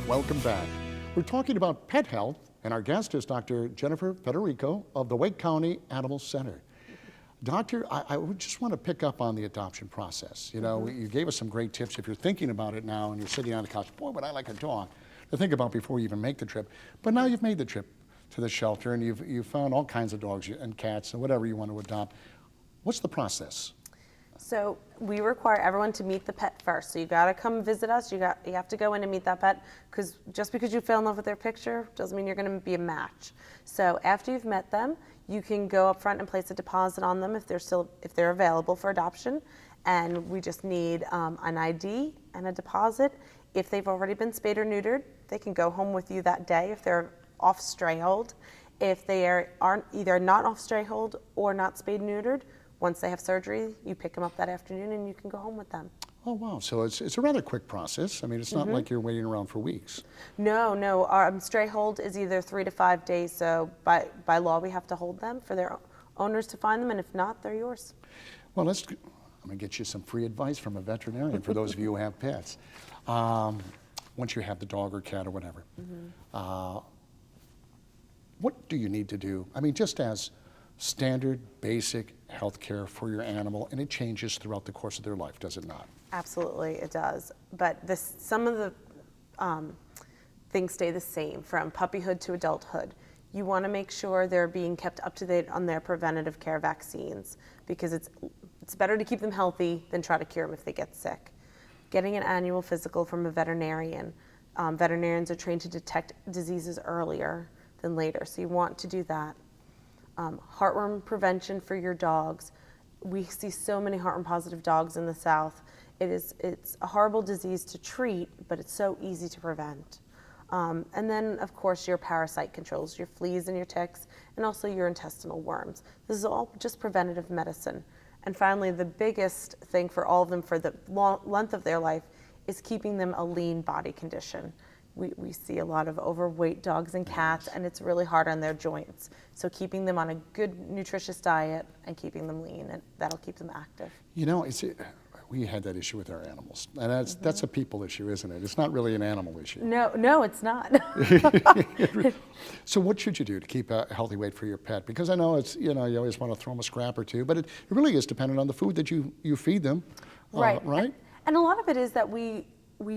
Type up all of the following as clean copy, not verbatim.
Welcome back. We're talking about pet health, and our guest is Dr. Jennifer Federico of the Wake County Animal Center. Doctor, I would just want to pick up on the adoption process. You know, you gave us some great tips. If you're thinking about it now and you're sitting on the couch, boy, would I like a dog, to think about before you even make the trip. But now you've made the trip to the shelter and you've found all kinds of dogs and cats and whatever you want to adopt. What's the process? So we require everyone to meet the pet first. So you got to come visit us. You have to go in and meet that pet, because just because you fell in love with their picture doesn't mean you're going to be a match. So after you've met them, you can go up front and place a deposit on them if they're available for adoption. And we just need an ID and a deposit. If they've already been spayed or neutered, they can go home with you that day if they're off stray hold. If they aren't either not off stray hold or not spayed neutered, once they have surgery, you pick them up that afternoon and you can go home with them. Oh, wow. So it's a rather quick process. I mean, it's not like you're waiting around for weeks. No. Our stray hold is either 3 to 5 days. So by law, we have to hold them for their owners to find them. And if not, they're yours. Well, I'm going to get you some free advice from a veterinarian for those of you who have pets. Once you have the dog or cat or whatever, what do you need to do? I mean, just as standard, basic health care for your animal, and it changes throughout the course of their life, does it not? Absolutely, it does. But some of the things stay the same from puppyhood to adulthood. You want to make sure they're being kept up to date on their preventative care vaccines, because it's better to keep them healthy than try to cure them if they get sick. Getting an annual physical from a veterinarian. Veterinarians are trained to detect diseases earlier than later, so you want to do that. Heartworm prevention for your dogs. We see so many heartworm positive dogs in the South. It's a horrible disease to treat, but it's so easy to prevent. And then, of course, your parasite controls, your fleas and your ticks, and also your intestinal worms. This is all just preventative medicine. And finally, the biggest thing for all of them for the length of their life is keeping them a lean body condition. We see a lot of overweight dogs and cats, and it's really hard on their joints. So keeping them on a good, nutritious diet and keeping them lean, and that'll keep them active. You know, we had that issue with our animals, and that's a people issue, isn't it? It's not really an animal issue. No, it's not. So what should you do to keep a healthy weight for your pet? Because I know it's, you always want to throw them a scrap or two, but it really is dependent on the food that you feed them, right? Right? And a lot of it is that we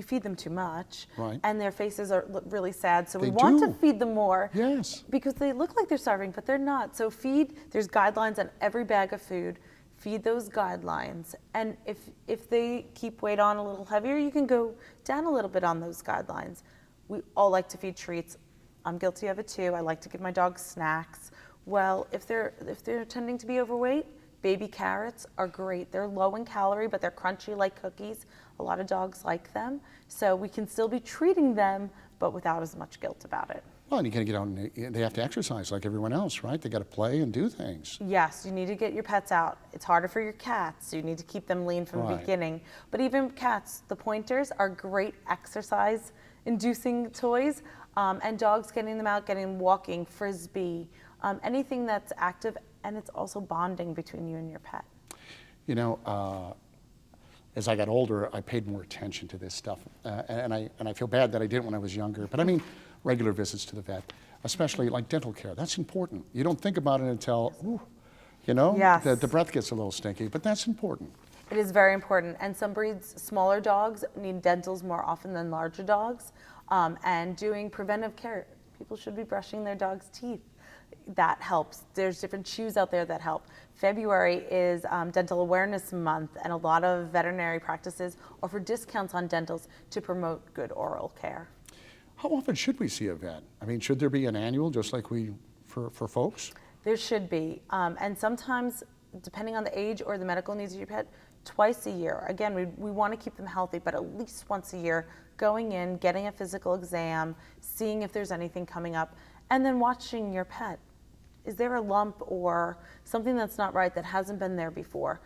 feed them too much, right, and their faces look really sad, so we want to feed them more. Yes. Because they look like they're starving, but they're not. So there's guidelines on every bag of food. Feed those guidelines, and if they keep weight on a little heavier, you can go down a little bit on those guidelines. We all like to feed treats. I'm guilty of it too. I like to give my dogs snacks. Well, if they're tending to be overweight, baby carrots are great. They're low in calorie, but they're crunchy like cookies. A lot of dogs like them. So we can still be treating them, but without as much guilt about it. Well, and you got to get out and they have to exercise like everyone else, right? They got to play and do things. Yes, you need to get your pets out. It's harder for your cats, so you need to keep them lean from the beginning. But even cats, the pointers are great exercise-inducing toys, and dogs, getting them out, getting them walking, frisbee, anything that's active, and it's also bonding between you and your pet. You know, as I got older, I paid more attention to this stuff, and I feel bad that I didn't when I was younger. But I mean, regular visits to the vet, especially like dental care, that's important. You don't think about it until, yes, the breath gets a little stinky, but that's important. It is very important, and some breeds, smaller dogs, need dentals more often than larger dogs, and doing preventive care. People should be brushing their dog's teeth. That helps. There's different chews out there that help. February is Dental Awareness Month, and a lot of veterinary practices offer discounts on dentals to promote good oral care. How often should we see a vet? I mean, should there be an annual, just like for folks? There should be, and sometimes, depending on the age or the medical needs of your pet, twice a year. Again, we want to keep them healthy, but at least once a year, going in, getting a physical exam, seeing if there's anything coming up, and then watching your pet. Is there a lump or something that's not right that hasn't been there before?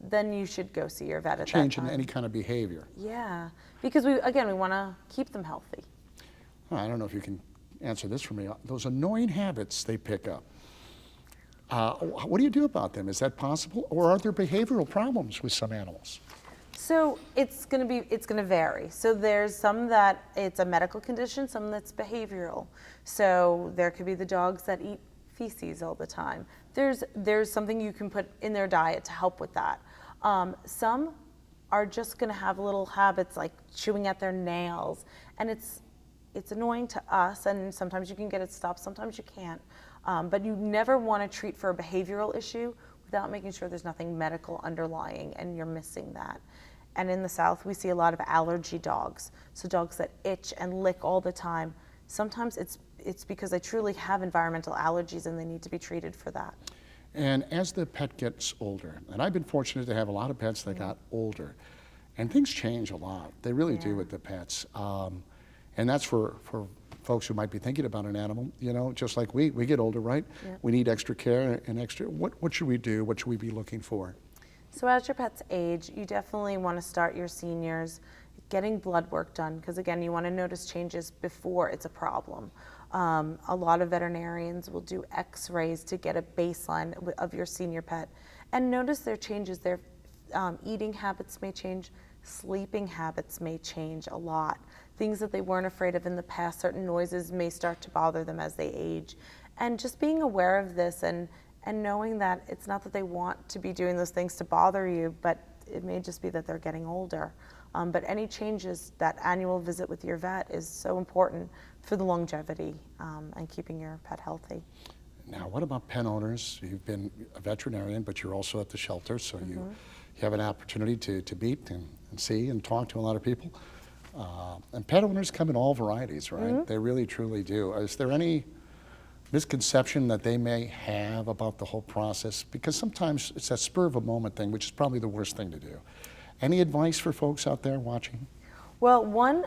Then you should go see your vet at that time. Change in any kind of behavior. Yeah, because we want to keep them healthy. I don't know if you can answer this for me. Those annoying habits they pick up. What do you do about them? Is that possible? Or are there behavioral problems with some animals? So it's going to vary. So there's some that it's a medical condition, some that's behavioral. So there could be the dogs that eat feces all the time. There's something you can put in their diet to help with that. Some are just going to have little habits like chewing at their nails, and it's annoying to us, and sometimes you can get it stopped, sometimes you can't. But you never want to treat for a behavioral issue without making sure there's nothing medical underlying and you're missing that. And in the South, we see a lot of allergy dogs. So dogs that itch and lick all the time. Sometimes it's because they truly have environmental allergies and they need to be treated for that. And as the pet gets older, and I've been fortunate to have a lot of pets that got older, and things change a lot. They really do with the pets. And that's for folks who might be thinking about an animal, you know, just like we get older, right? Yep. We need extra care and extra, what should we do? What should we be looking for? So as your pets age, you definitely want to start your seniors getting blood work done, because again, you want to notice changes before it's a problem. A lot of veterinarians will do x-rays to get a baseline of your senior pet and notice their changes. Their eating habits may change, sleeping habits may change a lot. Things that they weren't afraid of in the past, certain noises may start to bother them as they age. And just being aware of this and knowing that it's not that they want to be doing those things to bother you, but it may just be that they're getting older. But any changes, that annual visit with your vet is so important for the longevity and keeping your pet healthy. Now, what about pet owners? You've been a veterinarian, but you're also at the shelter, so you have an opportunity to meet and see and talk to a lot of people. And pet owners come in all varieties, right? They really, truly do. Is there any misconception that they may have about the whole process? Because sometimes it's that spur of a moment thing, which is probably the worst thing to do. Any advice for folks out there watching? Well, one,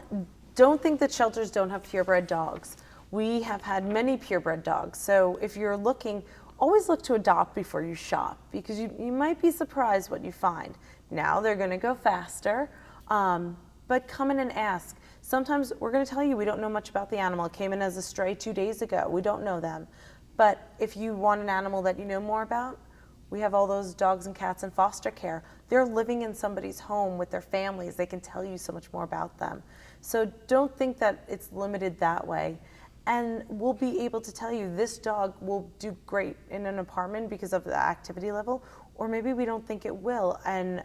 don't think that shelters don't have purebred dogs. We have had many purebred dogs. So if you're looking, always look to adopt before you shop, because you might be surprised what you find. Now they're going to go faster, but come in and ask. Sometimes we're going to tell you we don't know much about the animal. It came in as a stray 2 days ago. We don't know them. But if you want an animal that you know more about, we have all those dogs and cats in foster care. They're living in somebody's home with their families. They can tell you so much more about them. So don't think that it's limited that way. And we'll be able to tell you this dog will do great in an apartment because of the activity level, or maybe we don't think it will. And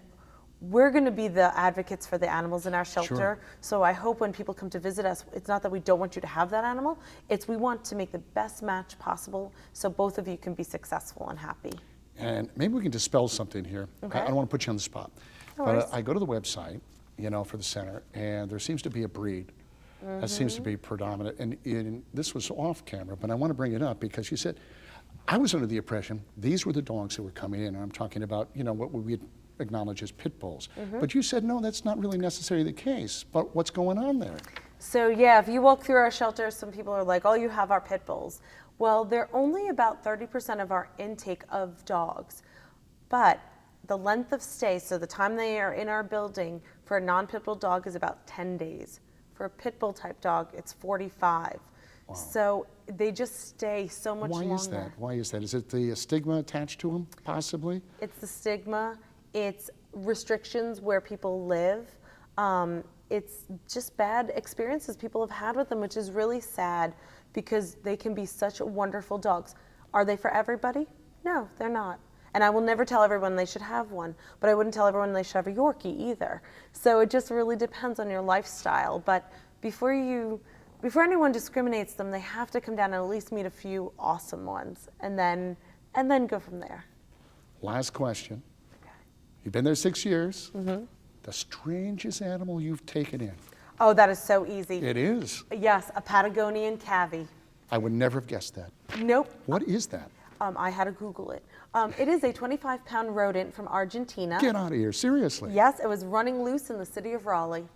we're going to be the advocates for the animals in our shelter. Sure. So I hope when people come to visit us, it's not that we don't want you to have that animal, it's we want to make the best match possible so both of you can be successful and happy. And maybe we can dispel something here. Okay. I don't want to put you on the spot. No worries. But I go to the website, you know, for the center, and there seems to be a breed that seems to be predominant. And this was off camera, but I want to bring it up because you said, I was under the impression these were the dogs that were coming in, and I'm talking about, you know, what we acknowledge as pit bulls. But you said, no, that's not really necessarily the case. But what's going on there? So yeah, if you walk through our shelter, some people are like, oh, you have our pit bulls. Well, they're only about 30% of our intake of dogs. But the length of stay, so the time they are in our building for a non-pit bull dog is about 10 days. For a pit bull type dog, it's 45. Wow. So they just stay so much longer. Why is that? Why is that? Is it the stigma attached to them, possibly? It's the stigma. It's restrictions where people live. It's just bad experiences people have had with them, which is really sad because they can be such wonderful dogs. Are they for everybody? No, they're not. And I will never tell everyone they should have one, but I wouldn't tell everyone they should have a Yorkie either. So it just really depends on your lifestyle. But before anyone discriminates them, they have to come down and at least meet a few awesome ones and then go from there. Last question. You've been there 6 years. The strangest animal you've taken in? Oh, that is so easy. It is. Yes, a Patagonian cavy. I would never have guessed that. Nope. What is that? I had to Google it. It is a 25-pound rodent from Argentina. Get out of here, seriously. Yes, it was running loose in the city of Raleigh.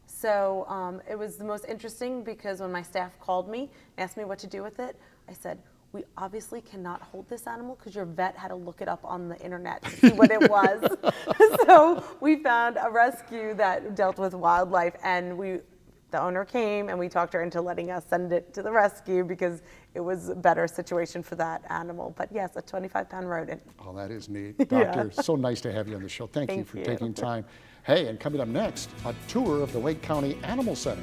So it was the most interesting because when my staff called me and asked me what to do with it, I said, we obviously cannot hold this animal because your vet had to look it up on the internet to see what it was. So we found a rescue that dealt with wildlife, and the owner came and we talked her into letting us send it to the rescue because it was a better situation for that animal. But yes, a 25-pound rodent. Oh, that is neat. Doctor, so nice to have you on the show. Thank you Thank for you. taking time. Hey, and coming up next, a tour of the Wake County Animal Center.